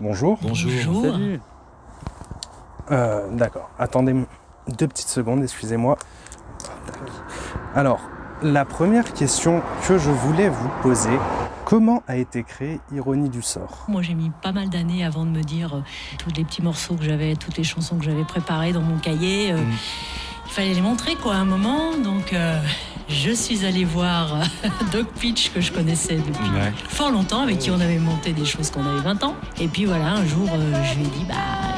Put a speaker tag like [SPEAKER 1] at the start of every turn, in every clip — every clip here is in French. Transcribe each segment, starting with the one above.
[SPEAKER 1] Bonjour.
[SPEAKER 2] Bonjour.
[SPEAKER 3] Salut.
[SPEAKER 1] D'accord, attendez 2 petites secondes, excusez-moi. Alors, la première question que je voulais vous poser, comment a été créée Ironie du sort ?
[SPEAKER 2] Moi, j'ai mis pas mal d'années avant de me dire tous les petits morceaux que j'avais, toutes les chansons que j'avais préparées dans mon cahier. Il fallait les montrer à un moment. Donc, je suis allée voir Doc Pitch, que je connaissais depuis fort longtemps, avec qui on avait monté des choses quand on avait 20 ans. Et puis voilà, un jour, je lui ai dit,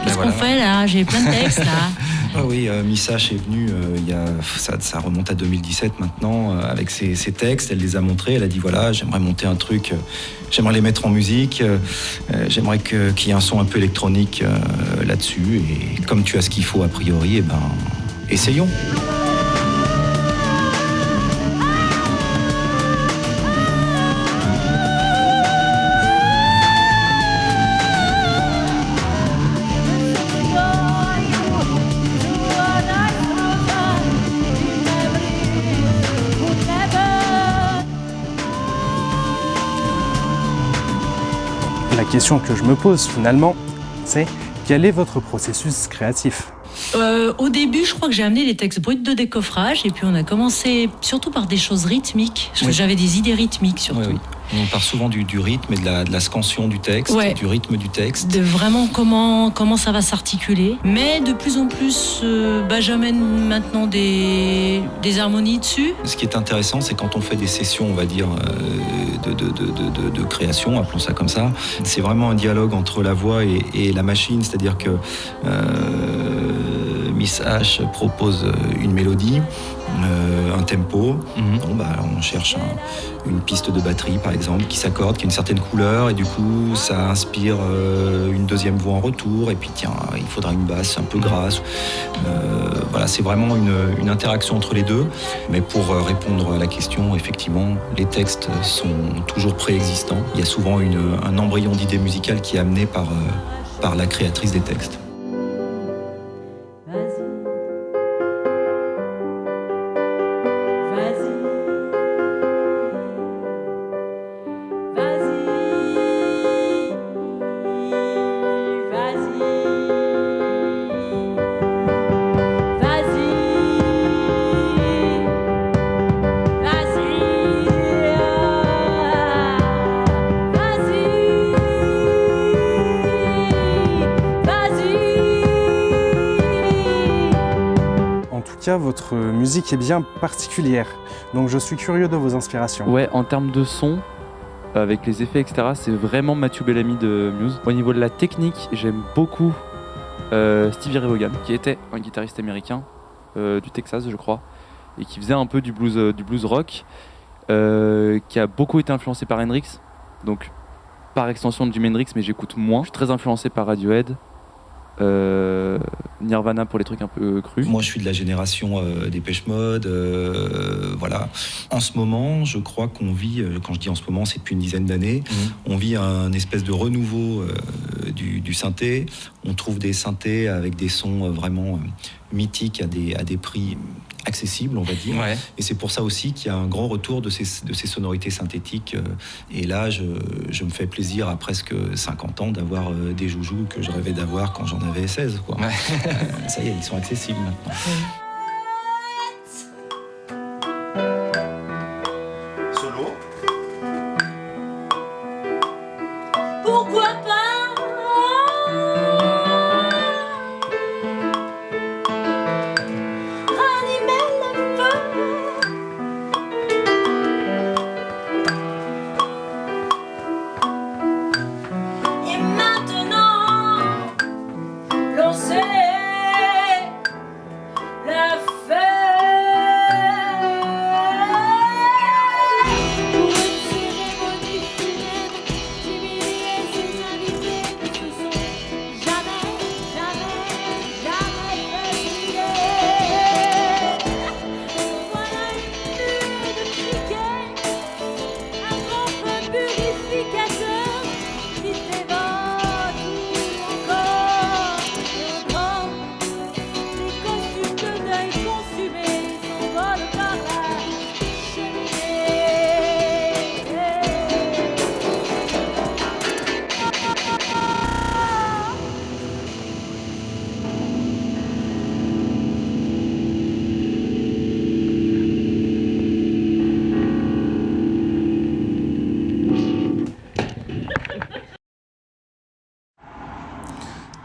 [SPEAKER 2] qu'est-ce qu'on fait là ? J'ai plein de textes là.
[SPEAKER 4] Ah oui, Missache est venue, ça remonte à 2017 maintenant, avec ses textes, elle les a montrés, elle a dit voilà, j'aimerais monter un truc, j'aimerais les mettre en musique, j'aimerais qu'il y ait un son un peu électronique là-dessus, et comme tu as ce qu'il faut a priori, essayons.
[SPEAKER 1] La question que je me pose finalement, c'est quel est votre processus créatif ?
[SPEAKER 2] Au début, je crois que j'ai amené les textes bruts de décoffrage, et puis on a commencé surtout par des choses rythmiques, parce que j'avais des idées rythmiques surtout.
[SPEAKER 4] Oui. On part souvent du rythme et de la scansion du texte, du rythme du texte.
[SPEAKER 2] De vraiment comment ça va s'articuler. Mais de plus en plus, j'amène maintenant des harmonies dessus.
[SPEAKER 4] Ce qui est intéressant, c'est quand on fait des sessions, on va dire, de création, appelons ça comme ça, c'est vraiment un dialogue entre la voix et la machine, c'est-à-dire que Miss H propose une mélodie, un tempo. On cherche une piste de batterie, par exemple, qui s'accorde, qui a une certaine couleur, et du coup, ça inspire une deuxième voix en retour, et puis tiens, il faudra une basse un peu grasse. C'est vraiment une interaction entre les deux. Mais pour répondre à la question, effectivement, les textes sont toujours préexistants. Il y a souvent un embryon d'idée musicale qui est amené par la créatrice des textes.
[SPEAKER 1] Votre musique est bien particulière, donc je suis curieux de vos inspirations.
[SPEAKER 3] Ouais, en termes de son, avec les effets, etc., c'est vraiment Matthew Bellamy de Muse. Au niveau de la technique, j'aime beaucoup Stevie Ray Vaughan, qui était un guitariste américain du Texas, je crois, et qui faisait un peu du blues rock, qui a beaucoup été influencé par Hendrix, donc par extension de Jimi Hendrix, mais j'écoute moins. Je suis très influencé par Radiohead, Nirvana pour les trucs un peu crus.
[SPEAKER 4] Moi, je suis de la génération Depeche Mode, voilà. En ce moment, je crois qu'on vit, quand je dis en ce moment, c'est depuis une dizaine d'années, on vit un espèce de renouveau du synthé. On trouve des synthés avec des sons vraiment mythiques à des prix accessible, on va dire. Ouais. Et c'est pour ça aussi qu'il y a un grand retour de ces sonorités synthétiques. Et là, je me fais plaisir à presque 50 ans d'avoir des joujoux que je rêvais d'avoir quand j'en avais 16. Quoi. Ouais. Ça y est, ils sont accessibles maintenant.
[SPEAKER 1] Solo.
[SPEAKER 2] Pourquoi pas ?
[SPEAKER 5] La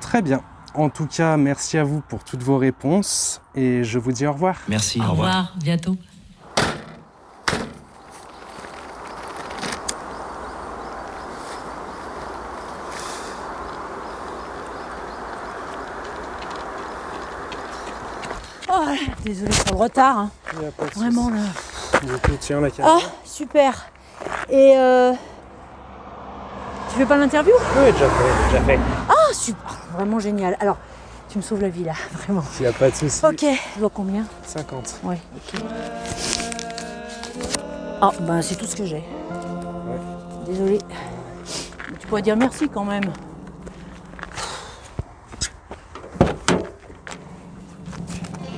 [SPEAKER 1] Très bien. En tout cas, merci à vous pour toutes vos réponses et je vous dis au revoir.
[SPEAKER 4] Merci,
[SPEAKER 2] Au revoir, bientôt.
[SPEAKER 5] Oh, désolée pour le retard. Hein.
[SPEAKER 1] Il y a pas de
[SPEAKER 5] Vraiment là.
[SPEAKER 1] souci. Du coup, tiens la caméra.
[SPEAKER 5] Ah, super. Et tu fais pas l'interview?
[SPEAKER 1] Oui, déjà fait.
[SPEAKER 5] Ah, super. Vraiment génial. Alors, tu me sauves la vie là, vraiment.
[SPEAKER 1] Il n'y a pas de souci.
[SPEAKER 5] Ok. Je dois combien?
[SPEAKER 1] 50.
[SPEAKER 5] Ouais, ok. Ah, ben c'est tout ce que j'ai. Désolée. Tu pourrais dire merci quand même.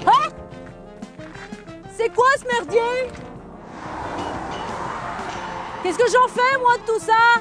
[SPEAKER 5] Ah! C'est quoi ce merdier? Qu'est-ce que j'en fais moi de tout ça?